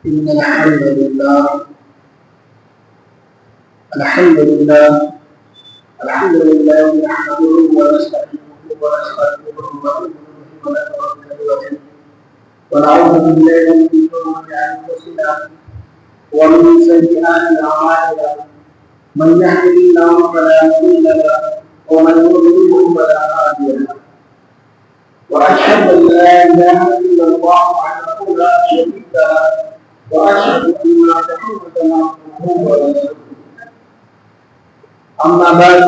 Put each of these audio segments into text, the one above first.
إن الحمد لله نحمده ونستعينه ونستغفره ونعوذ بالله من شرور أنفسنا ومن سيئات أعمالنا من يهده الله فلا مضل له ومن يضلل فلا هادي له وأشهد أن لا إله إلا الله وحده لا شريك له وأشهد أن محمدا عبده ورسوله أما بعد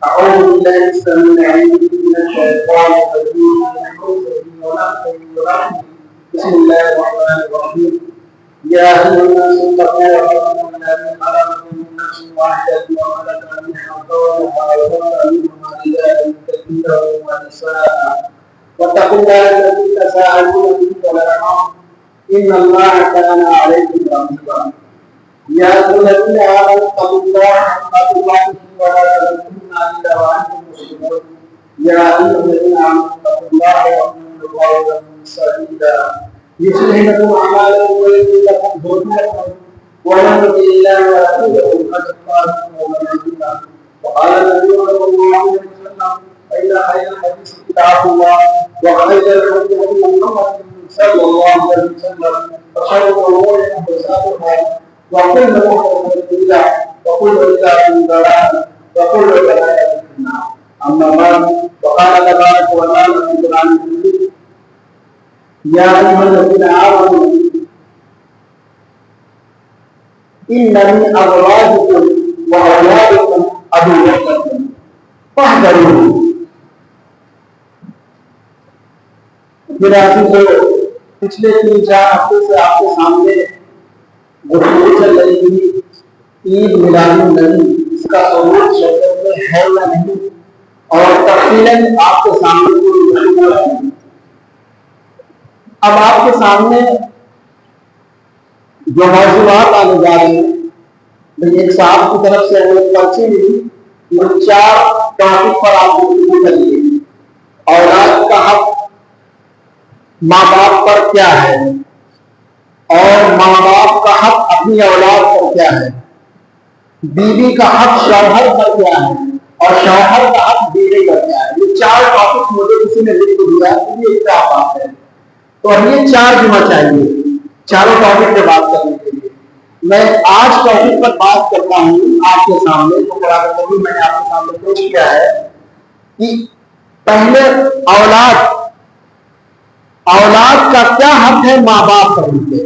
أعوذ بالله السميع العليم من الشيطان الرجيم من حمده ونفخه ونفخه بسم الله الرحمن الرحيم يا أيها الناس اتقوا ربكم الذي خلقكم من نفس واحدة وخلق منها زوجها وبث منهما رجالا كثيرا ونساء واتقوا الله الذي تساءلون به والأرحام إن الله كان عليكم رقيبا يا أيها الذين آمنوا اتقوا الله حق تقاته ولا تموتن إلا وأنتم مسلمون يا أيها الذين آمنوا اتقوا الله وقولوا قولا سديدا يصلح لكم أعمالكم ويغفر لكم ذنوبكم ومن يطع الله ورسوله فقد فاز فوزا عظيما وقال النبي صلى الله عليه وسلم فإن خير الحديث كتاب الله وخير الهدي هدي محمد صلى الله عليه وسلم وشر الأمور محدثاتها وكل محدثة بدعة وكل بدعة ضلالة وكل ضلالة في النار أما بعد وقال تبارك وتعالى في القرآن الكريم يا أيها الذين آمنوا إن من أزواجكم وأولادكم عدوا لكم فاحذروه. پچھلے 3-4 ہفتے سے آپ کے سامنے گفتگو چل رہی تھی عید میلاد النبی اس کا ثبوت شریعت میں ہے یا نہیں اور تفصیلاً آپ کے سامنے کوئی گفتگو ہے. اب آپ کے سامنے جو موضوعات آنے جا رہے ہیں ایک صاحب کی طرف سے ہمیں پرچی ملی وہ 4 ٹاپک پر آپ گفتگو کریے. اولاد کا حق ماں باپ پر کیا ہے اور ماں باپ کا حق اپنی اولاد پر کیا ہے, بیوی کا حق شوہر پر کیا ہے اور شوہر کا حق بیوی پر کیا ہے. یہ 4 ٹاپک مجھے کسی نے لکھ کے دیا یہ کیا بات ہے تو یہ 4 جمعہ چاہیے چاروں ٹاپک پہ بات کرنے کے لیے. میں آج ٹاپک پر بات کرتا ہوں آپ کے سامنے تو قرآن کریم میں نے آپ کے سامنے پیش کیا ہے کہ پہلے اولاد کا کیا حق ہے ماں باپ پر ان کے.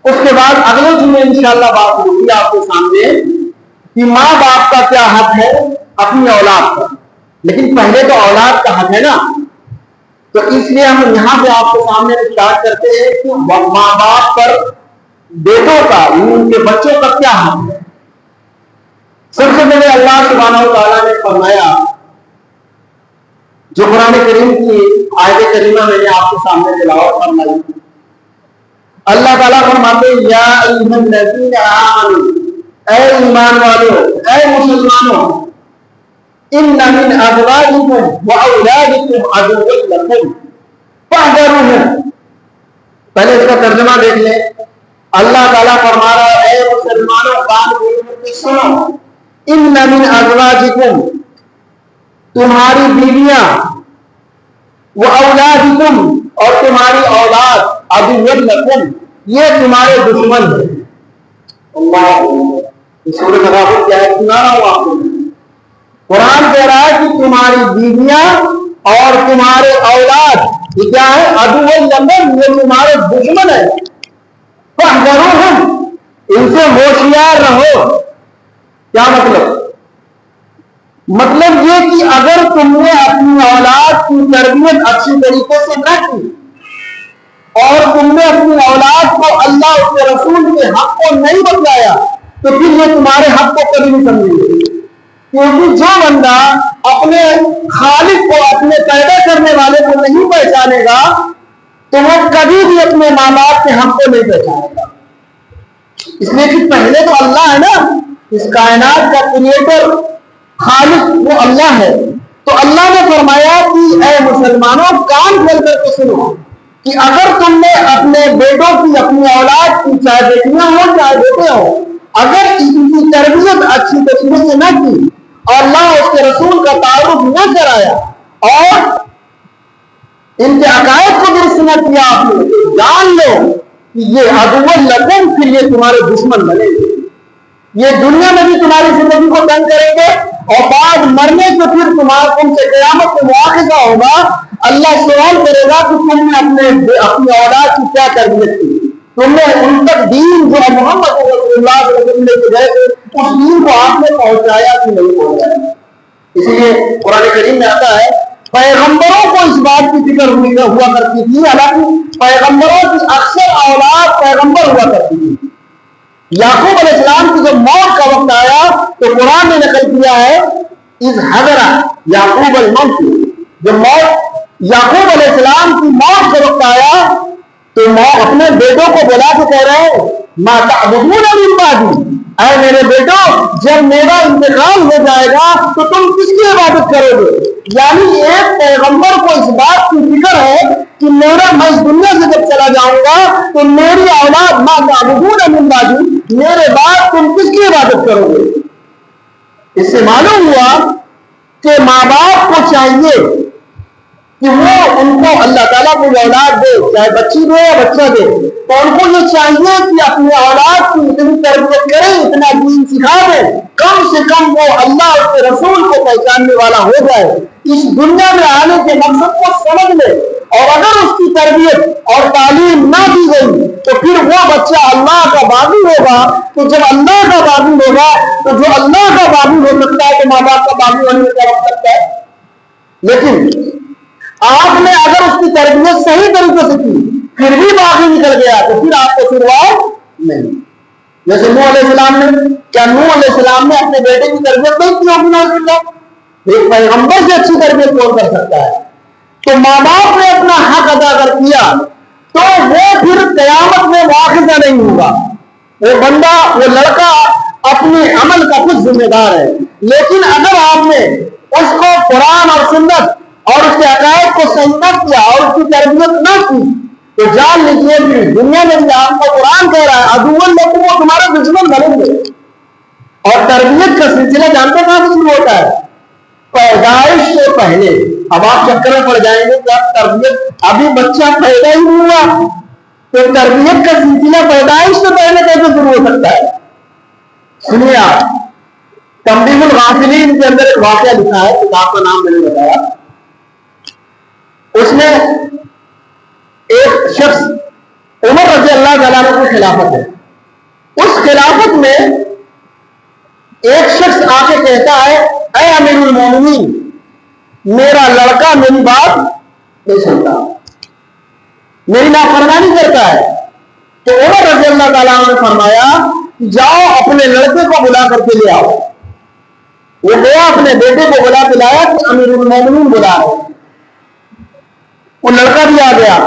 اس کے بعد اگلے جمعے انشاءاللہ بات ہوگی آپ کے سامنے کہ ماں باپ کا کیا حق ہے اپنی اولاد پر. لیکن پہلے تو اولاد کا حق ہے نا, تو اس لیے ہم یہاں پہ آپ کے سامنے اسٹارٹ کرتے ہیں کہ ماں باپ پر بیٹوں کا ان کے بچوں کا کیا حق ہے. سب سے پہلے اللہ سبحانہ و تعالیٰ نے فرمایا جو قرآن کریم کی آیت کریمہ میں نے آپ کے سامنے تلاوت فرمائی. اللہ تعالیٰ فرماتے ہیں یا ایھا الذین آمنوا, اے ایمان والو اے مسلمانوں, ان من ازواجکم واولادکم عدوا لکم فاحذروہم. پہلے اس کا ترجمہ دیکھ لیں. اللہ تعالیٰ فرما رہا ہے اے مسلمانوں کان کھول کے سنو, ان من ازواجکم تمہاری بیویاں, وہ اولادکم اور تمہاری اولاد, عدو لکم یہ تمہارے دشمن ہیں. اللہ سورۃ غافر کیا ہے سنا رہا ہوں آپ کو. قرآن کہہ رہا ہے کہ تمہاری بیویاں اور تمہارے اولاد یہ کیا ہے, عدو لکم یہ تمہارے دشمن ہیں. فاحذروہم ان سے ہوشیار رہو. کیا مطلب یہ کہ اگر تم نے اپنی اولاد کی تربیت اچھی طریقے سے نہ کی اور تم نے اپنی اولاد کو اللہ اس کے رسول کے حق کو نہیں بتلایا تو پھر یہ تمہارے حق کو کبھی نہیں سمجھیں گے. کیونکہ جو بندہ اپنے خالق کو اپنے پیدا کرنے والے کو نہیں پہچانے گا تو وہ کبھی بھی اپنے ماں باپ کے حق کو نہیں پہچانے گا. اس لیے کہ پہلے تو اللہ ہے نا, اس کائنات کا کریٹر خالق وہ اللہ ہے. تو اللہ نے فرمایا کہ اے مسلمانوں کان کھول کر کے سنو کہ اگر تم نے اپنے بیٹوں کی اپنی اولاد کی چاہے بیٹیاں ہو چاہے بیٹے ہو اگر ان کی تربیت اچھی طریقے سے نہ کی اور اللہ اس کے رسول کا تعارف نہ کرایا اور ان کے عقائد کو درست نہ کیا آپ نے جان لو کہ یہ عدو لکم پھر یہ تمہارے دشمن بنے گے. یہ دنیا میں بھی تمہاری زندگی کو تنگ کریں گے اور بعد مرنے کے پھر تم سے قیامت میں مواخذہ ہوگا. اللہ سوال کرے گا کہ تم نے اپنی اولاد کی کیا تربیت کی, تم نے ان تک دین جو محمد رسول اللہ صلی اللہ علیہ وسلم کے گئے تھے اس دین کو آپ نے پہنچایا کہ نہیں پہنچایا. اس لیے قرآن کریم میں آتا ہے پیغمبروں کو اس بات کی فکر ہوا کرتی تھی, حالانکہ پیغمبروں کی اکثر اولاد پیغمبر ہوا کرتی تھی. یعقوب علیہ السلام کی جب موت کا وقت آیا تو قرآن نے نقل کیا ہے اذ حضر یعقوب الموت, جب یعقوب علیہ السلام کی موت کا وقت آیا تو اپنے بیٹوں کو بلا کے کہہ رہے ہیں ما تعبدون من بعدی, اے میرے بیٹو جب میرا انتقال ہو جائے گا تو تم کس کی عبادت کرو گے. یعنی ایک پیغمبر کو اس بات کی فکر ہے کہ میں اس دنیا سے جب چلا جاؤں گا تو میری اولاد ما تعبدون من بعدی, میرے بعد تم کس کی عبادت کرو گے. اس سے معلوم ہوا کہ ماں باپ کو چاہیے کہ وہ ان کو اللہ تعالیٰ کو اولاد دے, چاہے بچی دے یا بچہ دے, تو ان کو یہ چاہیے کہ اپنی اولاد کی اتنی تربیت کریں, اتنا دین سکھا دیں, کم سے کم وہ اللہ اور اس کے رسول کو پہچاننے والا ہو جائے, اس دنیا میں آنے کے مقصد کو سمجھ لے. اور اگر اس کی تربیت اور تعلیم نہ دی گئی تو پھر وہ بچہ اللہ کا باغی ہوگا. تو جب اللہ کا باغی ہوگا تو جو اللہ کا باغی ہو سکتا ہے تو ماں باپ کا باغی ہونے کا وقت سکتا ہے. لیکن آپ نے اگر اس کی تربیت صحیح طریقے سے کی پھر بھی باغی نکل گیا تو پھر آپ کو شروعات نہیں. جیسے نوح علیہ السلام نے, کیا نوح علیہ السلام نے اپنے بیٹے کی تربیت نہیں کی ہوگی؟ نہیں, ایک پیغمبر سے اچھی تربیت کون کر سکتا ہے. تو ماں باپ نے اپنا حق ادا کر کیا تو وہ پھر قیامت میں مواخذہ نہیں ہوگا. وہ بندہ وہ لڑکا اپنے عمل کا کچھ ذمہ دار ہے. لیکن اگر آپ نے اس کو قرآن اور سنت اور اس کے عقائد کو صحیح نہ کیا اور اس کی تربیت نہ کی تو جان لیجیے کہ دنیا میں بھی آپ کو قرآن کہہ رہا ہے عدو لکم وہ تمہارے دشمن بنیں گے. اور تربیت کا سلسلہ جانتے کہاں سے شروع ہوتا ہے؟ پیدائش سے پہلے. اب آپ چکر میں پڑ جائیں گے کہ اب تربیت ابھی بچہ پیدا ہی نہیں ہوا تو تربیت کا سلسلہ پیدائش سے پہلے کیسے شروع ہو سکتا ہے؟ سنیے آپ, تنبیہ الغافلین کے اندر ایک واقعہ لکھا ہے, کتاب کا نام میں نے بتایا. اس میں ایک شخص عمر رضی اللہ تعالیٰ عنہ کی خلافت ہے. اس خلافت میں ایک شخص آ کے کہتا ہے اے امیر المومنین میرا لڑکا میری بات نہیں سنتا, میری نافرمانی کرتا ہے. تو عمر رضی اللہ تعالیٰ عنہ نے فرمایا جاؤ اپنے لڑکے کو بلا کر کے لے آؤ. وہ گیا اپنے بیٹے کو بلا کے لایا کہ امیر المومنین بلا رہے. وہ لڑکا بھی آ گیا.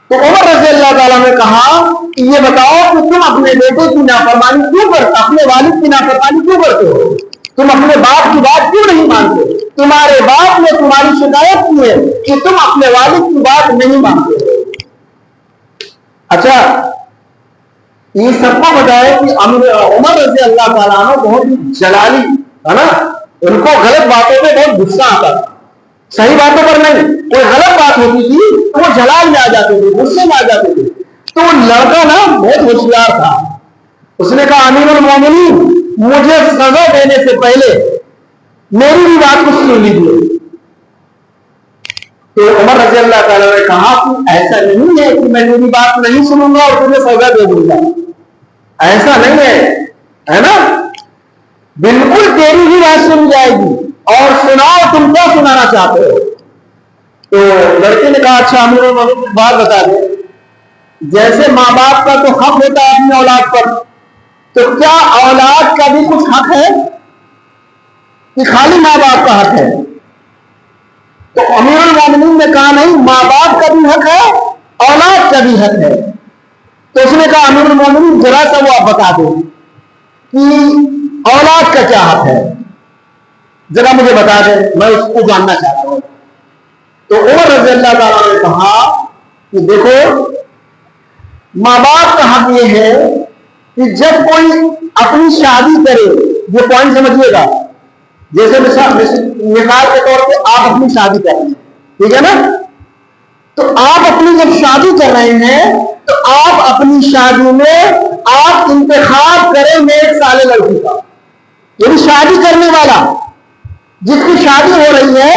تو عمر رضی اللہ تعالیٰ نے کہا کہ یہ بتاؤ کہ تم اپنے بیٹے کی نافرمانی کیوں کرتے, اپنے والد کی نافرمانی کیوں کرتے ہو, تم اپنے باپ کی بات کیوں نہیں مانتے؟ تمہارے باپ نے تمہاری شکایت کی ہے کہ تم اپنے والد کی بات نہیں مانتے. اچھا یہ سب کو بتایا کہ عمر رضی اللہ تعالیٰ عنہ بہت جلالی ہے نا, ان کو غلط باتوں پہ بہت غصہ آتا تھا, صحیح باتوں پر نہیں. کوئی غلط بات ہوتی تھی تو وہ جلال میں آ جاتے تھے, غصے میں آ جاتے تھے. تو وہ لڑکا نا بہت ہوشیار تھا. اس نے کہا امیر المومنین مجھے سزا دینے سے پہلے میری بھی بات کو سن لیجیے. تو عمر رضی اللہ تعالیٰ نے کہا کہ ایسا نہیں ہے کہ میں میری بات نہیں سنوں گا اور تمہیں سزا دے دوں گا, ایسا نہیں ہے نا, بالکل تیری ہی بات سن جائے گی اور سناؤ تم کیا سنانا چاہتے ہو. تو لڑکے نے کہا اچھا امیر المومنین بات بتا دیں, جیسے ماں باپ کا تو حق ہوتا ہے اپنی اولاد پر, تو کیا اولاد کا بھی کچھ حق ہے کہ خالی ماں باپ کا حق ہے؟ تو امیر المومنین نے کہا نہیں, ماں باپ کا بھی حق ہے اولاد کا بھی حق ہے. تو اس نے کہا امیر المومنین ذرا سا وہ آپ بتا دیں کہ اولاد کا کیا حق ہے, ذرا مجھے بتا دیں, میں اس کو جاننا چاہتا ہوں. تو عمر رضی اللہ تعالیٰ نے کہا کہ دیکھو ماں باپ کا حق یہ ہے کہ جب کوئی اپنی شادی کرے، یہ پوائنٹ سمجھیے گا، جیسے مثال کے طور پہ آپ اپنی شادی کر رہے ہیں، ٹھیک ہے نا، تو آپ اپنی جب شادی کر رہے ہیں تو آپ اپنی شادی میں آپ انتخاب کریں نیک سالے لڑکی کا، یعنی شادی کرنے والا جس کی شادی ہو رہی ہے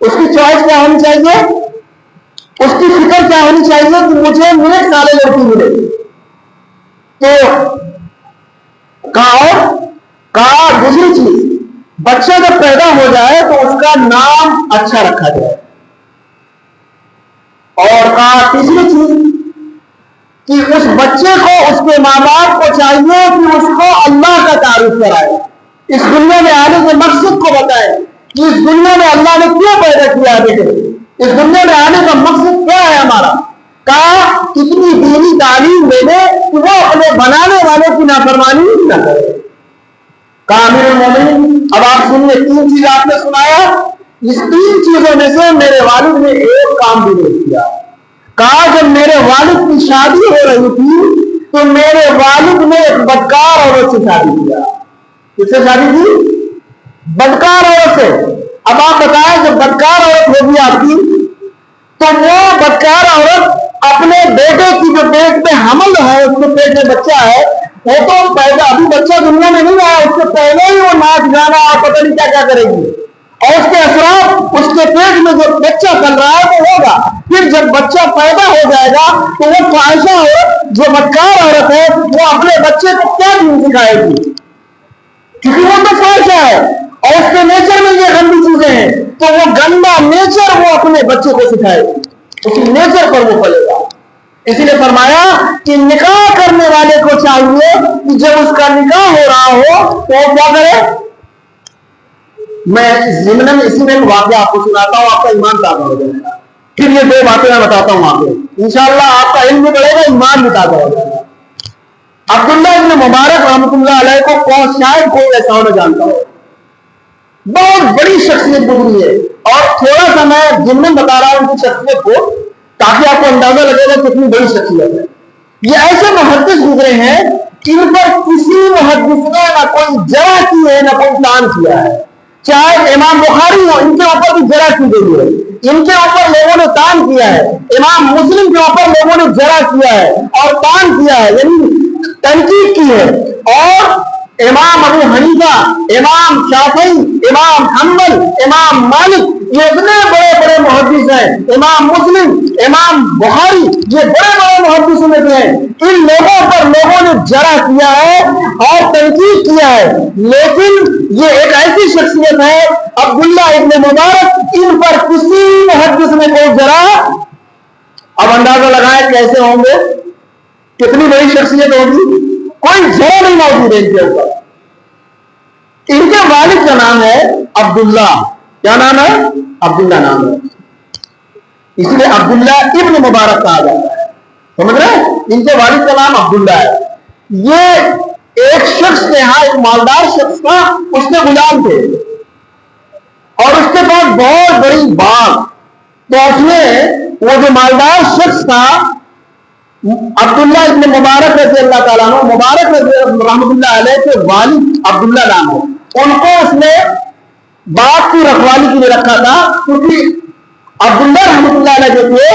اس کی چوائس کیا ہونی چاہیے، اس کی فکر کیا ہونی چاہیے کہ مجھے نیک سالے لڑکی ملے. تو کہا دوسری چیز، بچہ جب پیدا ہو جائے تو اس کا نام اچھا رکھا جائے، اور کہا تیسری چیز کہ اس بچے کو اس کے ماں باپ کو چاہیے کہ اس کو اللہ کا تعارف کرائے، اس دنیا میں آنے کے مقصد کو بتائے کہ اس دنیا میں اللہ نے کیوں پیدا کیا ہے، اس دنیا میں آنے کا مقصد کیا ہے ہمارا. کہا کتنی دینی تعلیم دے دے کہ وہ اپنے بنانے والے کی نافرمانی نہ کرے. کہا امیر المومنین اب آپ سنیے، 3 چیز آپ نے سنایا، اس 3 چیزوں میں سے میرے والد نے ایک کام بھی نہیں کیا. کہا جب میرے والد کی شادی ہو رہی تھی تو میرے والد نے ایک بدکار عورت سے شادی کیا. کس سے شادی کی؟ بدکار عورت سے. اب آپ بتائیں جب بدکار عورت ہوگی آپ کی تو وہ بدکار عورت اپنے بیٹے کی جو پیٹ میں حمل ہے، اس کے پیٹ میں بچہ ہے، وہ تو پیدا ابھی بچہ دنیا میں نہیں آیا، اس سے پہلے ہی وہ ناچ گانا اور پتہ نہیں کیا کیا کرے گی، اور اس کے اثرات اس کے پیٹ میں جو بچہ پل رہا ہے وہ ہوگا. پھر جب بچہ پیدا ہو جائے گا تو وہ فاحشہ عورت جو بدکار عورت ہے وہ اپنے بچے کو کیا دین سکھائے گی، کیونکہ وہ تو فاحشہ ہے اور اس کے نیچر میں یہ گندی چیزیں ہیں، تو وہ گندا نیچر وہ اپنے بچے کو سکھائے گی، اسی نیچر پر وہ پلے گا. اسی لیے فرمایا کہ نکاح کرنے والے کو چاہیے کہ جب اس کا نکاح ہو رہا ہو تو وہ کیا کرے. میں ضمن اسی میں واقعہ آپ کو سناتا ہوں، آپ کا ایمان تازہ ہو جائے گا. پھر یہ 2 باتیں میں بتاتا ہوں آپ کو، انشاءاللہ آپ کا علم بھی بڑھے گا، ایمان بھی تازہ ہو جائے گا. عبداللہ ابن مبارک رحمۃ اللہ علیہ کو شاید کوئی ایسا ہونا جانتا ہو، بہت بڑی شخصیت گزری ہے، اور تھوڑا سا میں ضمن بتا رہا ہوں ان کی شخصیت کو تاکہ آپ کو اندازہ لگے گا کتنی بڑی شخصیت ہے. یہ ایسے محدث گزرے ہیں ان پر کسی محدث نے نہ کوئی جرح کی ہے نہ کوئی تان کیا ہے. چاہے امام بخاری ہو، ان کے اوپر بھی جرح کی گئی ہے، ان کے اوپر لوگوں نے تان کیا ہے. امام مسلم کے اوپر لوگوں نے جرح کیا ہے اور تان کیا ہے، یعنی تنقید کی ہے. اور امام ابو حنیفہ، امام شافعی، امام حنبل، امام مالک، یہ اتنے بڑے بڑے محدث ہیں، امام مسلم، امام بخاری، یہ بڑے بڑے محدث میں سے ہیں. ان لوگوں پر لوگوں نے جرح کیا ہے اور تنقید کیا ہے، لیکن یہ ایک ایسی شخصیت ہے عبداللہ ابن مبارک، ان پر کسی محدث میں کوئی جرح. اب اندازہ لگائیں کیسے ہوں گے، کتنی بڑی شخصیت ہوگی، کوئی جرح نہیں موجود ہے ان کے اوپر. ان کے والد کا نام ہے عبداللہ. کیا نام ہے؟ عبداللہ نام ہے، اس لیے عبداللہ ابن مبارک کہا جاتا ہے. سمجھ رہے؟ ان کے والد کا نام عبداللہ ہے. یہ ایک شخص کے یہاں، ایک مالدار شخص کا اس کے غلام تھے اور اس کے پاس بہت بڑی باغ. تو اس میں وہ جو مالدار شخص تھا عبداللہ ابن مبارک رضی اللہ تعالیٰ عنہ، مبارک رحمۃ اللہ علیہ کے والد عبداللہ نام ہے، ان کو اس نے باغ کی رکھوالی کے لیے رکھا تھا، کیونکہ عبداللہ رحمۃ اللہ علیہ جو تھے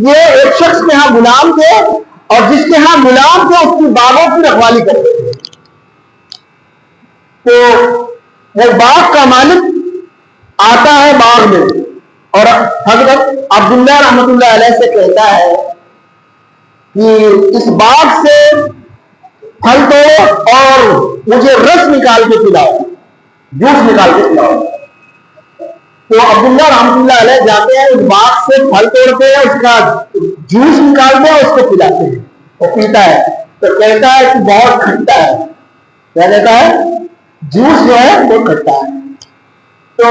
یہ ایک شخص کے ہاں غلام تھے، اور جس کے ہاں غلام تھے اس کی باغوں کی رکھوالی کرتے تھے. تو وہ باغ کا مالک آتا ہے باغ میں اور حضرت عبداللہ رحمۃ اللہ علیہ سے کہتا ہے کہ اس باغ سے پھل توڑو اور مجھے رس نکال کے پلاؤ، جوس نکال کے پلاؤ. تو عبداللہ رحمۃ اللہ علیہ جاتے ہیں، اس باغ سے پھل توڑتے ہیں، اس کا جوس نکالتے ہیں، اس کو پلاتے ہیں، وہ پیتا ہے. تو کہتا ہے کہ بہت کھٹا ہے. کیا کہتا ہے؟ جوس جو ہے وہ کھٹا ہے. تو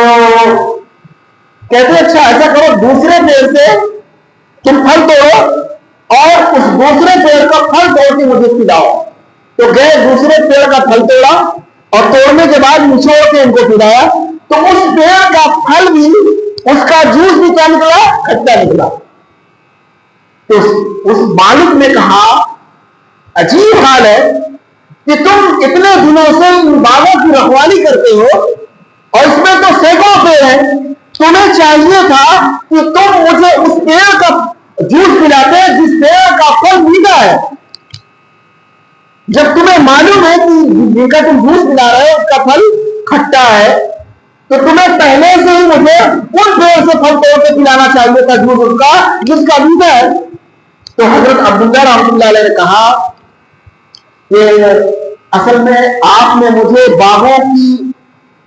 کہتے ہیں اچھا ایسا کرو، دوسرے پیڑ سے تم پھل توڑو اور اس دوسرے پیڑ کا پھل توڑ کے مجھے پلاؤ. تو گئے، دوسرے پیڑ کا پھل توڑا اور توڑنے کے بعد نچوڑ کے ان کو پلایا. تو اس پیڑ کا پھل بھی، اس کا جوس بھی کیا نکلا؟ کھٹا نکلا. تو اس مالک نے کہا عجیب حال ہے کہ تم اتنے دنوں سے ان باغوں کی رکھوالی کرتے ہو اور اس میں تو سینکڑوں پیڑ ہیں، تمہیں چاہیے تھا کہ تم مجھے اس پیڑ کا جوس پلاتے جس پیڑ کا پھل میٹھا ہے۔ جب تمہیں معلوم ہے کہ جن کا تم جوس پلا رہے ہو اس کا پھل کھٹا ہے، تو تمہیں پہلے سے ہی مجھے ان پیڑ سے پھل توڑ کے پلانا چاہیے تھا جوس اس کا جس کا میٹھا ہے۔ تو حضرت عبداللہ رحمۃ اللہ علیہ نے کہا کہ اصل میں آپ نے مجھے باغوں کی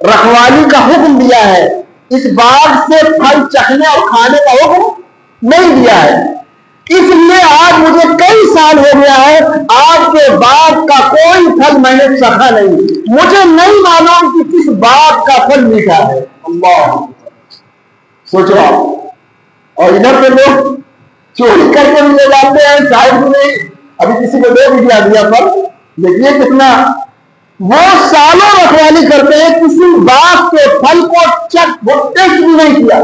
رکھوالی کا حکم دیا ہے، اس باغ سے پھل چکھنے اور کھانے کا حکم نہیں دیا ہے، اس لیے آج مجھے کئی سال ہو گیا ہے آپ کے باغ کا کوئی پھل میں نے چکھا نہیں، مجھے نہیں معلوم کہ کس باغ کا پھل میٹھا ہے۔ اللہ سوچو آپ، اور ادھر پہ لوگ چوری کر کے لے جاتے ہیں، شاید میں ابھی کسی کو دے بھی دیا پر دیکھیے کتنا وہ سالوں رکھوالی کرتے ہیں، کسی باغ کے پھل کو ٹیسٹ بھی نہیں کیا۔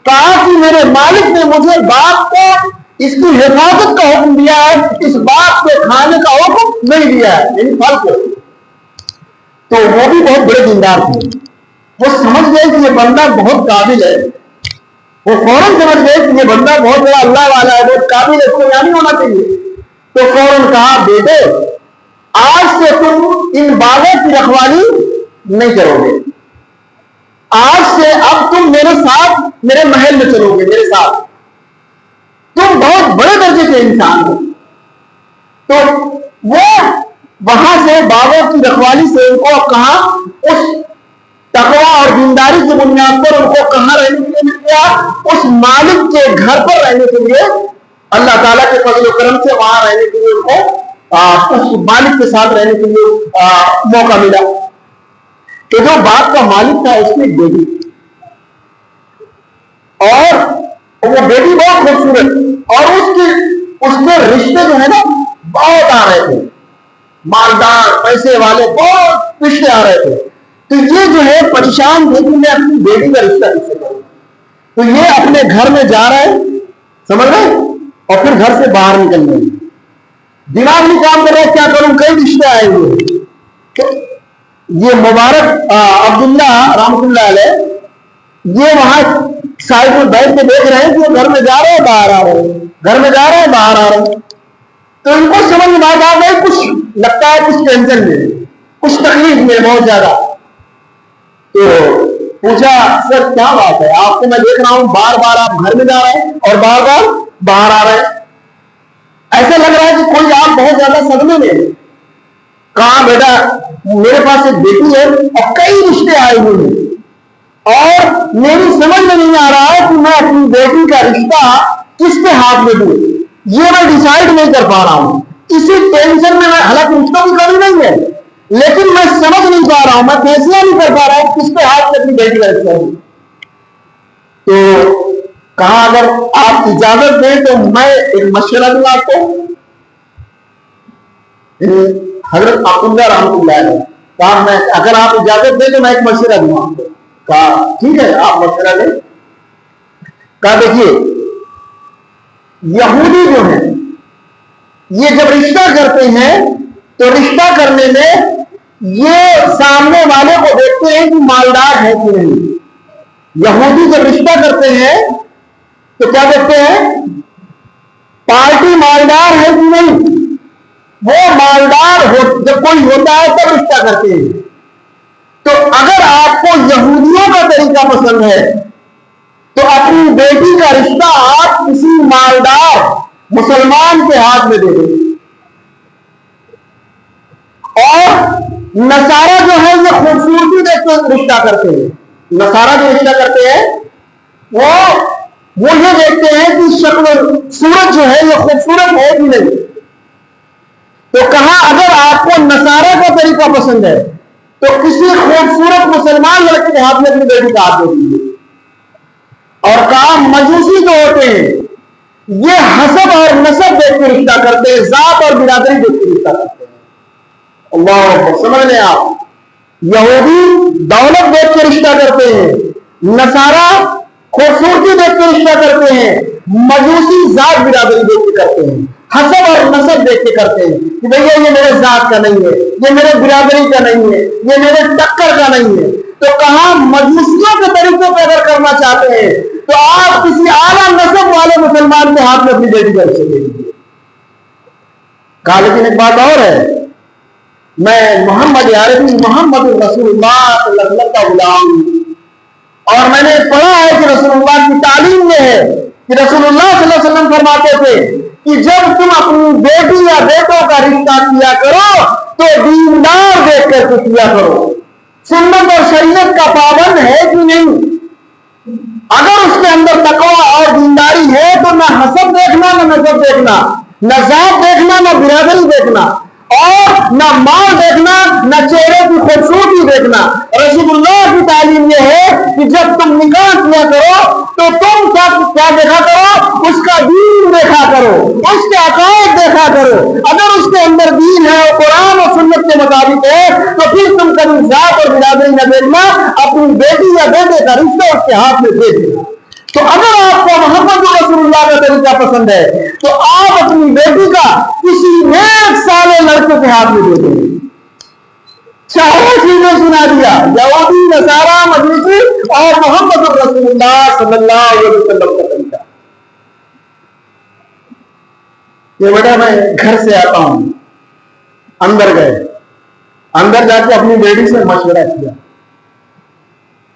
کہا کہ میرے مالک نے مجھے باغ کو اس کی حفاظت کا حکم دیا ہے، اس باغ کے کھانے کا حکم نہیں دیا ہے، یعنی پھل کو۔ تو وہ بھی بہت بڑے دیندار تھے، وہ سمجھ گئے کہ یہ بندہ بہت قابل ہے، وہ فوراً سمجھ گئے کہ یہ بندہ بہت بڑا اللہ والا ہے، بہت قابل ہے، اس کو یہاں نہیں ہونا چاہیے۔ تو فوراً کہا بیٹے آج سے تم ان باغوں کی رکھوالی نہیں کرو گے، آج سے اب تم میرے ساتھ میرے محل میں چلو گے، میرے ساتھ، تم بہت بڑے درجے کے انسان ہو۔ تو وہ وہاں سے باغوں کی رکھوالی سے ان کو کہا اس تقوی اور دینداری کی بنیاد پر ان کو کہاں رہنے کے لیے مل گیا، اس مالک کے گھر پر رہنے کے لیے، اللہ تعالیٰ کے فضل و کرم سے وہاں رہنے کے لیے ان کو اس مالک کے ساتھ رہنے کے لیے موقع ملا۔ تو جو باغ کا مالک تھا اس کی بیٹی، اور وہ بیٹی بہت خوبصورت، اور اس کے رشتے جو ہے نا بہت آ رہے تھے، مالدار پیسے والے بہت رشتے آ رہے تھے۔ تو یہ جو ہے پریشان تھے کہ میں اپنی بیٹی کا رشتہ کیسے کروں۔ تو یہ اپنے گھر میں جا رہے ہیں، سمجھ رہے، اور پھر گھر سے باہر نکل رہے ہیں، دماغ نہیں کام کر رہا کیا کروں، کئی رشتے آئے ہوئے۔ تو یہ مبارک عبداللہ رحمۃ اللہ علیہ یہ وہاں سائڈ میں بیٹھ کے دیکھ رہے ہیں کہ وہ گھر میں جا رہے ہیں باہر آ رہے ہیں، گھر میں جا رہے ہیں باہر آ رہے ہیں۔ تو ان کو سمجھ میں آ گئی کچھ لگتا ہے کچھ ٹینشن میں، کچھ تکلیف میں بہت زیادہ۔ تو پوچھا سر کیا بات ہے، آپ کو میں دیکھ رہا ہوں بار بار آپ گھر میں جا رہے ہیں اور بار بار باہر آ رہے ہیں، ایسا لگ رہا ہے کہ کوئی آپ بہت زیادہ صدمے میں۔ کہا بیٹا میرے پاس ایک بیٹی ہے اور کئی رشتے آئے ہوئے ہیں، اور میری سمجھ میں نہیں آ رہا ہے کہ میں اپنی بیٹی کا رشتہ کس کے ہاتھ میں دوں، یہ میں ڈیسائیڈ نہیں کر پا رہا ہوں، اسی ٹینشن میں حالانکہ رشتوں کی کمی نہیں ہے لیکن میں سمجھ نہیں پا رہا ہوں، میں فیصلہ نہیں کر پا رہا ہوں کس کے ہاتھ میں اپنی بیٹی کا رشتہ دوں۔ تو کہا اگر آپ اجازت دیں تو میں ایک مشورہ دوں آپ کو۔ حضرت عبداللہ رحمۃ اللہ علیہ کہا میں اگر آپ اجازت دیں تو میں ایک مشورہ دوں آپ کو۔ کہا ٹھیک ہے آپ مشورہ دیں۔ کہا دیکھیے یہودی جو ہیں یہ جب رشتہ کرتے ہیں تو رشتہ کرنے میں یہ سامنے والے کو دیکھتے ہیں کہ مالدار ہے کہ نہیں۔ یہودی جب رشتہ کرتے ہیں تو کیا دیکھتے ہیں، پارٹی مالدار ہے کہ نہیں، وہ مالدار جب کوئی ہوتا ہے تب رشتہ کرتے ہیں۔ تو اگر آپ کو یہودیوں کا طریقہ پسند ہے تو اپنی بیٹی کا رشتہ آپ کسی مالدار مسلمان کے ہاتھ میں دے دیں۔ اور نصارہ جو ہے یہ خوبصورتی دیکھ کے رشتہ کرتے ہیں، نصارہ جو رشتہ کرتے ہیں وہ یہ دیکھتے ہیں کہ شکل صورت جو ہے یہ خوبصورت ہے کہ نہیں۔ تو کہا اگر آپ کو نصارہ کا طریقہ پسند ہے تو کسی خوبصورت مسلمان لڑکے کے ہاتھ میں اپنی بیٹی کا ہاتھ دے دیجیے۔ اور کہا مجوسی جو ہوتے ہیں یہ حسب اور نسب دیکھ کے رشتہ کرتے ہیں، ذات اور برادری دیکھ کے رشتہ کرتے ہیں۔ اللہ سمجھ لیں آپ، یہودی دولت دیکھ کے رشتہ کرتے ہیں، نصارہ خوبصورتی دیکھ کے رشتہ کرتے ہیں، مجوسی ذات برادری دیکھ کے کرتے ہیں، حسب اور نسب دیکھ کے کرتے ہیں کہ بھیا یہ میرے ذات کا نہیں ہے، یہ میرے برادری کا نہیں ہے، یہ میرے ٹکر کا نہیں ہے۔ تو کہاں مجوسیوں کے طریقے پہ اگر کرنا چاہتے ہیں تو آپ کسی اعلیٰ نسب والے مسلمان کے ہاتھ میں اپنی بیٹی کا حصہ دے دیجیے۔ کہا لیکن ایک بات اور ہے، میں محمد عربی محمد رسول اللہ صلی اللہ علیہ وسلم کا غلام ہوں، اور میں نے پڑھا ہے کہ رسول اللہ کی تعلیم یہ ہے کہ رسول اللہ صلی اللہ علیہ وسلم فرماتے تھے کہ جب تم اپنی بیٹی یا بیٹوں کا رشتہ کیا کرو تو دیندار دیکھ کر کے کیا کرو، سنت اور شریعت کا پابند ہے کہ نہیں۔ اگر اس کے اندر تقویٰ اور دینداری ہے تو نہ حسب دیکھنا، نہ نسب دیکھنا، نہ ذات دیکھنا، نہ برادری دیکھنا، اور نہ مال دیکھنا، نہ چہرے کی خوبصورتی دیکھنا۔ رسول اللہ کی تعلیم یہ ہے کہ جب تم نکاح کیا کرو تو تم کیا دیکھا کرو؟ اس کا دین دیکھا کرو، اس کے عقائد دیکھا کرو۔ اگر اس کے اندر دین ہے اور قرآن اور سنت کے مطابق ہے تو پھر تم کبھی ذات اور برادری نہ دیکھنا، اپنی بیٹی یا بیٹے کا رشتہ اس کے ہاتھ میں دے دینا۔ تو اگر آپ کو محمد رسول اللہ کا طریقہ پسند ہے تو آپ اپنی بیٹی کا کسی نیک سالے لڑکے کے ہاتھ میں دے دیں۔ چاہے چیزیں سنا دیا، یہودی، نصارا، مجوسی اور محمد رسول اللہ صلی اللہ علیہ وسلم کا طریقہ۔ یہ بیٹا میں گھر سے آتا ہوں، اندر گئے، اندر جا کے اپنی بیٹی سے مشورہ کیا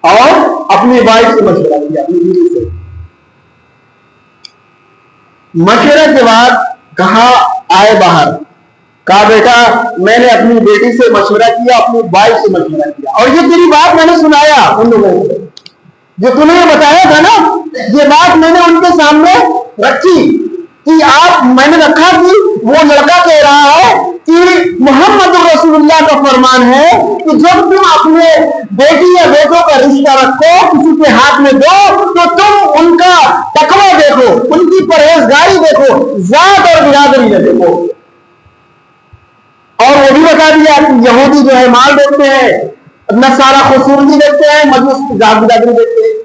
اور اپنی وائف سے مشورہ کیا، اپنی بیوی سے مشورے کے بعد کہا آئے باہر، کہا بیٹا میں نے اپنی بیٹی سے مشورہ کیا، اپنی وائف سے مشورہ کیا، اور یہ تیری بات میں نے سنایا ان لوگوں کو، جو تم نے بتایا تھا نا، یہ بات میں نے ان کے سامنے رکھی کہ آپ، میں نے رکھا کہ وہ لڑکا کہہ رہا ہے کہ محمد رسول اللہ کا فرمان ہے کہ جب تم اپنے بیٹی یا بیٹوں کا رشتہ رکھو، کسی کے ہاتھ میں دو، تو تم ان کا تقویٰ دیکھو، ان کی پرہیزگاری دیکھو، ذات اور برادری نہ دیکھو۔ اور وہ بھی بتا دیا کہ یہودی جو ہے مال دیکھتے ہیں، نصارا خوبصورتی دیکھتے ہیں، مجوسی ذات برادری دیکھتے ہیں۔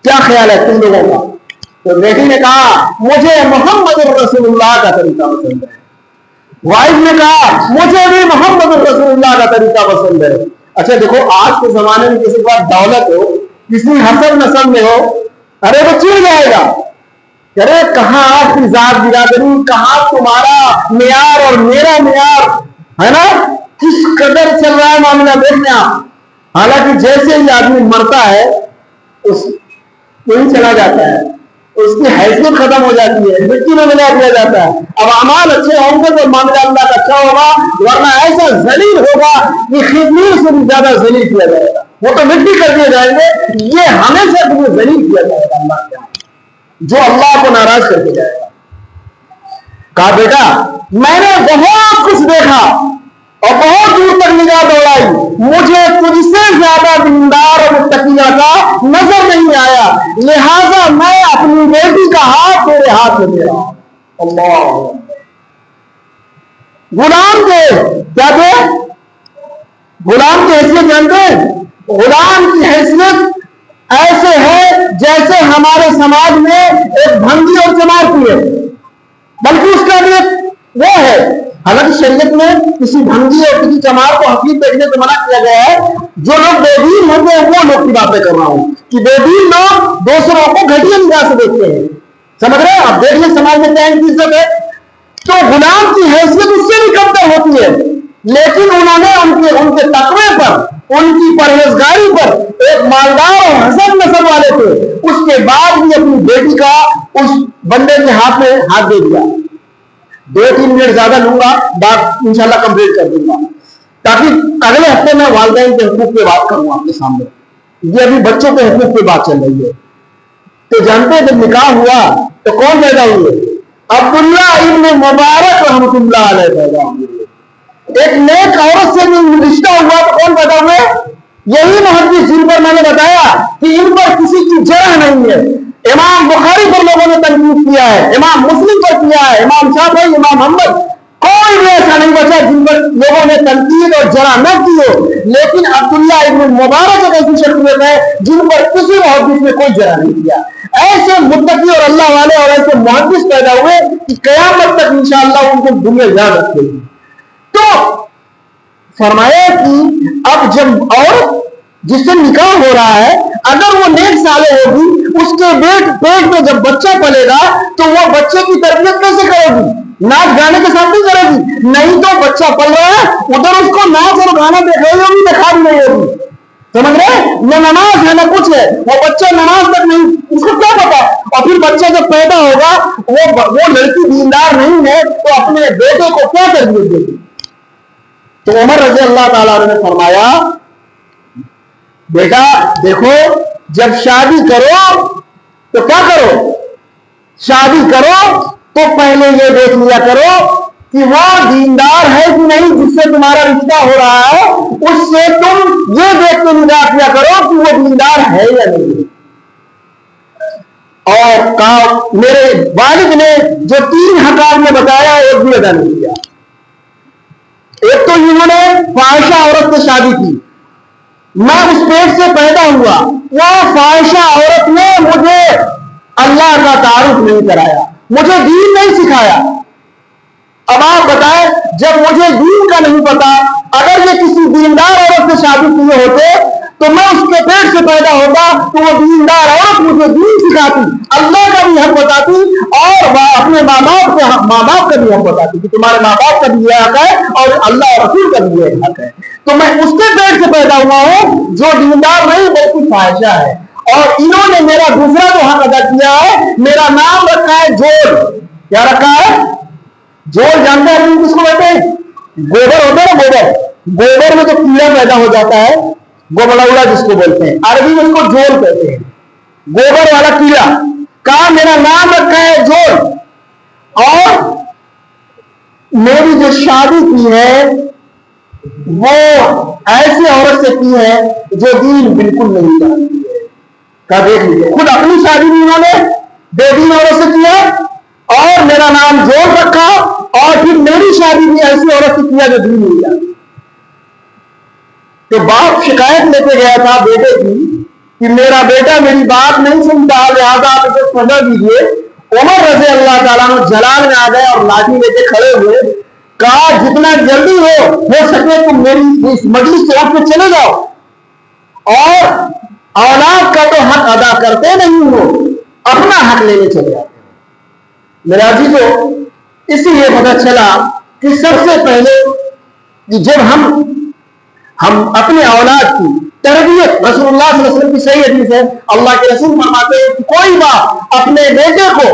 کیا خیال ہے تم لوگوں کا؟ تو بیٹی نے کہا مجھے محمد رسول اللہ کا طریقہ پسند ہے، وائف نے کہا مجھے بھی محمد رسول اللہ کا طریقہ پسند ہے۔ اچھا دیکھو، آج کے زمانے میں کسی کے پاس دولت ہو، کسی حسب نسب میں ہو، ارے وہ چڑ جائے گا، ارے کہاں آپ کی ذات برادری، کہاں تمہارا معیار اور میرا معیار ہے نا، کس قدر چل رہا ہے معاملہ دیکھنے آپ۔ حالانکہ جیسے ہی آدمی مرتا ہے اس کوئی چلا جاتا ہے، اس کی حیثیت ختم ہو جاتی ہے، مٹی میں ملا دیا جاتا ہے۔ اب اعمال اچھے ہوں گے تو معاملہ اللہ کا اچھا ہوگا، ورنہ ایسا ذلیل ہوگا کہ خضیر سے بھی زیادہ ذلیل کیا جائے گا، وہ تو مٹی کر دیے جائیں گے، یہ ہمیشہ تمہیں ذلیل کیا جائے گا اللہ کے ہاں، جو اللہ کو ناراض کر کے جائے گا۔ کہا بیٹا میں نے بہت کچھ دیکھا اور بہت دور تک نگاہ دوڑائی، مجھے تجھ سے زیادہ دیندار اور متقیہ کا نظر نہیں آیا، لہذا میں اپنی بیٹی کا ہاتھ تیرے ہاتھ میں دے رہا ہوں۔ اللہ، غلام کے کیا تھے؟ غلام کی حیثیت جانتے ہیں؟ غلام کی حیثیت ایسے ہے جیسے ہمارے سماج میں ایک بھنگی اور چمار کی ہے، بلکہ اس کا بھی وہ ہے۔ حالانکہ شریعت میں کسی بھنگی اور کسی چمار کو حقیر دیکھنے سے منع کیا گیا ہے۔ جو لوگ بے دین ہوتے ہیں وہ لوگ کی باتیں کر رہا ہوں کہ بے دین لوگ دوسروں کو گھٹیا نگاہ سے دیکھتے ہیں، سمجھ رہے ہیں؟ اب دیکھ لیں سماج میں کیا ان کی عزت ہے۔ تو غلام کی حیثیت اس سے بھی کمتر ہوتی ہے، لیکن انہوں نے ان کے تقوی پر، ان کی پرہیزگاری پر ایک مالدار اور حسن نسب والے تھے، اس کے بعد بھی اپنی بیٹی کا اس بندے کے ہاتھ میں ہاتھ دے دیا۔ 2-3 منٹ زیادہ لوں گا، بات انشاءاللہ کمپلیٹ کر دوں گا، تاکہ اگلے ہفتے میں والدین کے حقوق پہ بات کروں آپ کے سامنے۔ یہ ابھی بچوں کے حقوق پہ بات چل رہی ہے۔ تو جانتے ہیں جب نکاح ہوا تو کون پیدا ہوئے؟ عبداللہ ابن مبارک رحمۃ اللہ علیہ پیدا ہوئے۔ ایک نیک عورت سے رشتہ ہوا تو کون پیدا ہوئے؟ یہی محدث جن پر میں نے بتایا کہ ان پر کسی کی جرح نہیں ہے۔ امام بخاری پر لوگوں نے تنقید کیا ہے، امام مسلم پر کیا ہے، امام شافعی، امام محمد، کوئی بھی ایسا نہیں بچا جن پر پر لوگوں نے تنقید اور جرح نہ کی ہو، لیکن عبداللہ ابن مبارک ایک ایسی شخصیت ہے جن پر کسی محدث نے کوئی جرح نہیں کیا. ایسے متقی اور اللہ والے اور ایسے محدث پیدا ہوئے کہ قیامت تک انشاءاللہ ان کو دنیا یاد رکھے گی. تو فرمایا کہ اب جب عورت جس سے نکاح ہو رہا ہے اگر وہ نیک صالح ہوگی، اس کے پیٹ میں جب بچہ پلے گا تو وہ بچے کی تربیت کیسے کرے گی؟ ناچ گانے کے ساتھ نہیں کرے گی. نہیں تو بچہ پل رہا ہے ادھر اس کو ناچ اور گانا دکھائی ہوگی، دکھا بھی نہیں ہوگی. سمجھ رہے؟ نہ نماز ہے نہ کچھ ہے، وہ بچہ نماز تک نہیں، اس کو کیا پتا. اور پھر بچہ جب پیدا ہوگا وہ لڑکی دیندار نہیں ہے تو اپنے بیٹے کو کیا تربیت دے گی؟ تو عمر رضی اللہ تعالیٰ نے فرمایا بیٹا دیکھو، جب شادی کرو تو کیا کرو؟ شادی کرو تو پہلے یہ دیکھ لیا کرو کہ وہ دیندار ہے کہ نہیں، جس سے تمہارا رشتہ ہو رہا ہے اس سے تم یہ دیکھ کے نگاہ کیا کرو کہ وہ دیندار ہے یا نہیں. اور کہا میرے والد نے جو 3 حقائق میں بتایا ایک بھی ادا نہیں کیا. ایک تو انہوں نے فاحشہ عورت سے شادی کی، میں اس پیٹ سے پیدا ہوا، وہ فاحشہ عورت نے مجھے اللہ کا تعارف نہیں کرایا، مجھے دین نہیں سکھایا. اب آپ بتائیں جب مجھے دین کا نہیں پتا، اگر یہ کسی دیندار عورت سے شادی کیے ہوتے تو میں اس کے پیٹ سے پیدا ہوتا تو وہ دیندار عورت مجھے دین سکھاتی، اللہ کا بھی حق بتاتی اور اپنے ماں باپ کا بھی حق بتاتی کہ تمہارے ماں باپ کا بھی یہ حق ہے اور اللہ اور رسول کا بھی یہ حق ہے. تو میں اس کے پیٹ سے پیدا ہوا ہوں جو دیندار نہیں بلکہ فاحشہ ہے. اور انہوں نے میرا دوسرا جو حق ادا کیا ہے، میرا نام رکھا ہے جول. کیا رکھا ہے؟ جول. جانتے ہیں کس کو کہتے ہیں؟ گوبر ہوتا ہے نا، گوبر میں جو کیڑا پیدا ہو جاتا ہے، گوبڑا جس کو بولتے ہیں، عربی میں اس کو جول کہتے ہیں، گوبر والا کیڑا. کہا میرا نام رکھا ہے جول. اور میری جو شادی کی ہے وہ ایسی عورت سے کی ہے جو دین بالکل نہیں جانتی ہے. کہا دیکھ لیجیے، خود اپنی شادی بھی انہوں نے بے دین عورت سے کیا اور میرا نام جول رکھا، اور پھر میری شادی بھی ایسی عورت سے کیا جو دین نہیں جانتی. تو باپ شکایت لے کے گیا تھا بیٹے کی کہ میرا بیٹا میری بات نہیں سنتا، لہٰذا آپ اسے سزا دیجیے. عمر رضی اللہ تعالیٰ عنہ جلال میں آ گئے اور لاٹھی لے کے کھڑے ہوئے. کہا جتنا جلدی ہو سکے تم میری اس مجلس سے اٹھ کے چلے جاؤ، اور اولاد کا تو حق ادا کرتے نہیں ہو، اپنا حق لینے چلے جاتے. میرا عزیزو، اسی لیے پتہ چلا کہ سب سے پہلے جب ہم اپنے اولاد کی تربیت، رسول اللہ صلی اللہ علیہ وسلم کی صحیح حدیث ہے، اللہ کے رسول فرماتے ہیں کہ کوئی باپ اپنے بیٹے کو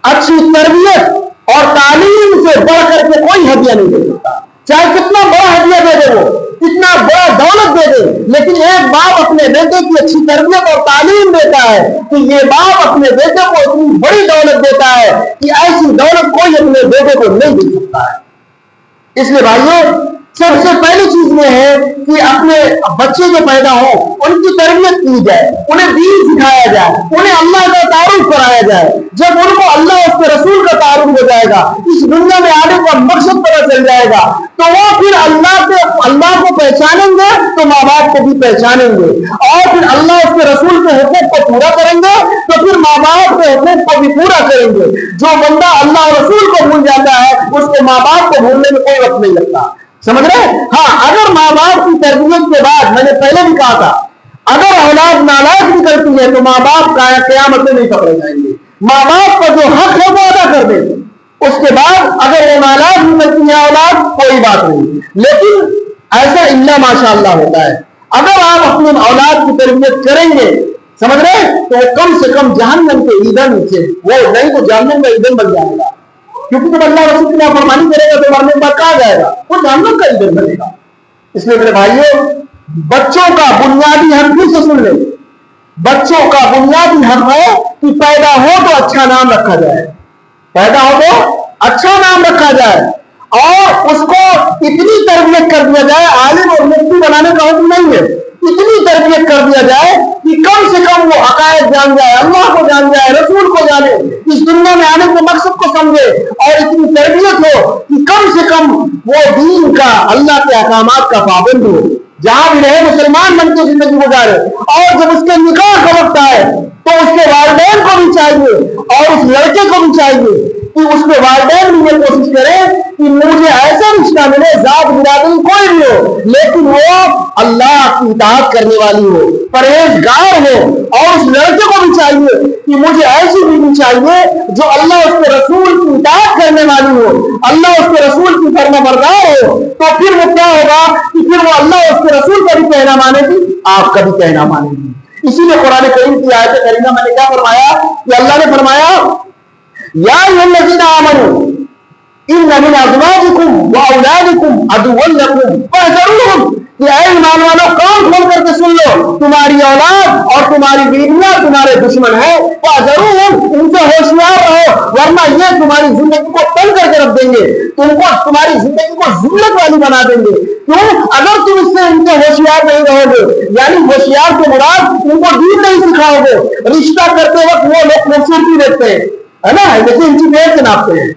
اچھی تربیت اور تعلیم سے بڑھ کر کے کوئی ہدیہ نہیں دے سکتا. چاہے کتنا بڑا ہدیہ دے دے، وہ کتنا بڑا دولت دے دے، لیکن ایک باپ اپنے بیٹے کی اچھی تربیت اور تعلیم دیتا ہے کہ یہ باپ اپنے بیٹے کو اتنی بڑی دولت دیتا ہے کہ ایسی دولت کوئی اپنے بیٹے کو نہیں دے سکتا ہے. اس لیے بھائیوں، سب سے پہلی چیز یہ ہے کہ اپنے بچے جو پیدا ہو ان کی تربیت کی جائے، انہیں دین سکھایا جائے، انہیں اللہ کا تعارف کرایا جائے. جب ان کو اللہ اور اس کے رسول کا تعارف ہو جائے گا، اس دنیا میں آنے کا مقصد پتہ چل جائے گا، تو وہ پھر اللہ کو پہچانیں گے تو ماں باپ کو بھی پہچانیں گے، اور پھر اللہ اس کے رسول کے حقوق کو پورا کریں گے تو پھر ماں باپ کے حقوق کو بھی پورا کریں گے. جو بندہ اللہ اور رسول کو بھول جاتا ہے اس کو ماں باپ کو بھولنے میں کوئی وقت نہیں لگتا. سمجھ رہے؟ ہاں، اگر ماں باپ کی تربیت کے بعد، میں نے پہلے بھی کہا تھا، اگر اولاد نالاک نکلتی ہے تو ماں باپ کا قیامت میں نہیں پکڑے جائیں گے. ماں باپ کا جو حق ہے وہ ادا کر دیں گے. اس کے بعد اگر وہ نالاک نکلتی ہے اولاد، کوئی بات نہیں. لیکن ایسا الا ماشاء اللہ ہوتا ہے. اگر آپ اپنے اولاد کی تربیت کریں گے، سمجھ رہے، تو وہ کم سے کم جہنم کے ایندھن سے، وہ نہیں تو جہنم کا ایندھن بن جائے گا. کیونکہ جب اللہ رسول کی نافرمانی کرے گا تو مرنے کے بعد کہاں جائے گا؟ وہ جہنم کا ایندھن بنے گا. اس لیے میرے بھائیوں، بچوں کا بنیادی حق بھی سے سن لیں. بچوں کا بنیادی حق ہے کہ پیدا ہو تو اچھا نام رکھا جائے، پیدا ہو تو اچھا نام رکھا جائے، اور اس کو اتنی تربیت کر دیا جائے. عالم اور مفتی بنانے کا حکم نہیں ہے، اتنی تربیت کر دیا جائے کہ کم سے کم وہ عقائد جان جائے، اللہ کو جان جائے، رسول کو جانے، اس دنیا میں آنے کے مقصد کو سمجھے، اور اتنی تربیت ہو کہ کم سے کم وہ دین کا، اللہ کے احکامات کا پابند ہو، جہاں بھی رہے مسلمان بن کے زندگی گزارے۔ اور جب اس کے نکاح کا وقت آئے تو اس کے والدین کو بھی چاہیے اور اس لڑکے کو بھی چاہیے کہ اس کے والدین بھی یہ کوشش کریں کہ مجھے ایسا رشتہ ملے، ذات برادری کوئی بھی ہو لیکن وہ اللہ کی اطاعت کرنے والی ہو، پرہیزگار ہو، اور اس لڑکے کو بھی چاہیے کہ مجھے ایسی بیوی چاہیے جو اللہ اس کے رسول کی اطاعت کرنے والی ہو، اللہ اس کے رسول کی فرما بردار ہو۔ تو پھر وہ کیا ہوگا کہ پھر وہ اللہ اس کے رسول کا بھی کہنا مانے گی، آپ کا بھی کہنا مانے گی۔ اسی لیے قرآن کریم کی آیت کریمہ میں نے کیا فرمایا کہ اللہ نے فرمایا یا ایھا الذین آمنوا ان من ازواجکم واولادکم عدوا لکم فاحذروہم، کہ اے ایمان والو کان کھول کر کے سن لو، تمہاری اولاد اور تمہاری بیویاں تمہارے دشمن ہیں، فاحذروہم، ان سے ہوشیار رہو، ورنہ یہ تمہاری زندگی کو تنگ کر کے رکھ دیں گے، تمہاری زندگی کو ذلت والی بنا دیں گے۔ کیوں؟ اگر تم اس سے ان سے ہوشیار نہیں رہو گے، یعنی ہوشیار کے مراد ان کو دین نہیں سکھاؤ گے۔ رشتہ کرتے وقت وہ لوگ خوبصورتی دیکھتے ہیں، ہے نا، لیکن ان کی دیر سے ناپتے ہیں،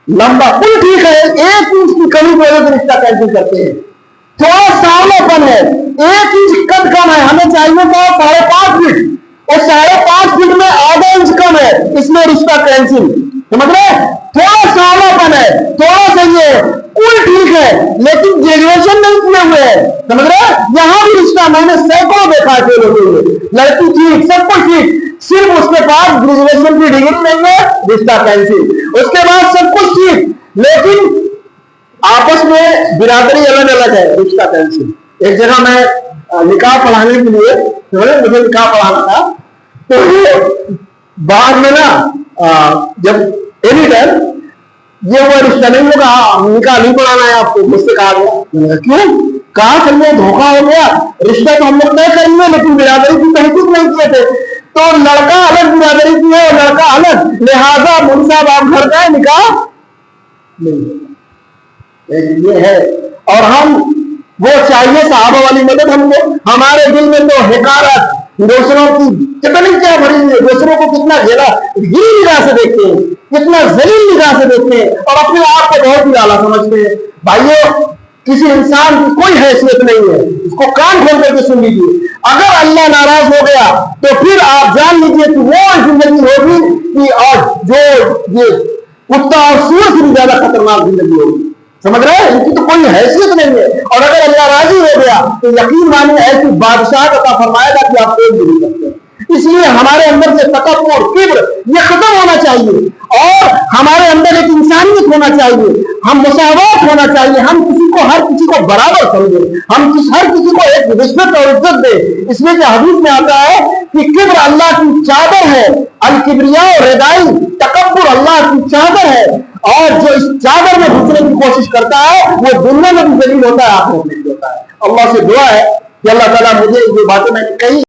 لمبا پل ٹھیک ہے، ایک انچ کی کمی کی وجہ سے رشتہ کینسل کرتے ہیں۔ تھوڑا سانولا پن ہے، ایک انچ قد کم ہے، ہمیں چاہیے تھا 5.5 فٹ، اور 5.5 فٹ میں آدھا انچ کم ہے، اس میں رشتہ کینسل۔ سمجھ رہے؟ تھوڑا سانولا پن ہے، تھوڑا سا یہ پل ٹھیک ہے لیکن گریجویشن نہیں کیے ہوئے ہے، سمجھ رہے؟ یہاں بھی رشتہ میں نے سینکڑوں دیکھا ہے، لڑکی ٹھیک، سب کچھ ٹھیک، صرف اس کے پاس گریجویشن کی ڈگری نہیں ہے، رشتہ کینسل۔ اس کے بعد سب کچھ ٹھیک لیکن آپس میں برادری الگ الگ ہے، رشتہ کینسل۔ ایک جگہ میں نکاح پڑھانے کے لیے مجھے نکاح پڑھانا تھا، تو بعد میں نا جب اینی ٹائم یہ وہ رشتہ نہیں ہوگا، نکاح نہیں پڑھانا ہے آپ کو، مجھ سے کہا گیا۔ کیوں؟ کہا کہ یہ دھوکہ ہو گیا، رشتہ تو ہم لوگ طے کریں گے لیکن برادری کی تحقیق نہیں کیے تھے، تو لڑکا الگ برادری کی ہے اور لڑکا الگ، لہذا مول صاحب آپ گھر کا ہے، نکاح نہیں۔ یہ ہے، اور ہم وہ چاہیے صحابہ والی مدد ہم کو، ہمارے دل میں تو حقارت، دوسروں کی کتنی کیا بھری ہے، دوسروں کو کتنا گری نگاہ سے دیکھتے ہیں، کتنا ذلیل نگاہ سے دیکھتے ہیں، اور اپنے آپ کو بہت ہی اعلیٰ سمجھتے ہیں۔ بھائیو، کسی انسان کی کوئی حیثیت نہیں ہے، اس کو کان کھول کر کے سن لیجیے۔ اگر اللہ ناراض ہو گیا تو پھر آپ جان لیجیے کہ وہ زندگی ہوگی کہ اور جو یہ کتا اور سور سے بھی زیادہ خطرناک زندگی ہوگی، سمجھ رہے ہیں؟ ان کی تو کوئی حیثیت نہیں ہے، اور اگر اللہ راضی ہو گیا تو یقین مانیے ایسی بادشاہ عطا فرمائے گا کہ آپ کوئی بھی نہیں سکتے۔ اس لیے ہمارے اندر سے تکبر، کبر یہ ختم ہونا چاہیے، اور ہمارے اندر ایک انسانیت ہونا چاہیے، ہم مساوات ہونا چاہیے، ہم کسی کو، ہر کسی کو برابر سمجھیں، ہم ہر کسی کو ایک رسپیکٹ اور عزت دیں۔ اس لیے کہ حدیث میں آتا ہے کہ کبر اللہ کی چادر ہے، الکبریاء ردائی، تکبر اللہ کی چادر ہے، اور جو اس چادر میں گھسنے کی کوشش کرتا ہے وہ دنیا میں بھی ذلیل ہوتا ہے، آخرت میں بھی ہوتا ہے۔ اللہ سے دعا ہے کہ اللہ تعالیٰ مجھے یہ باتیں میں نے کہی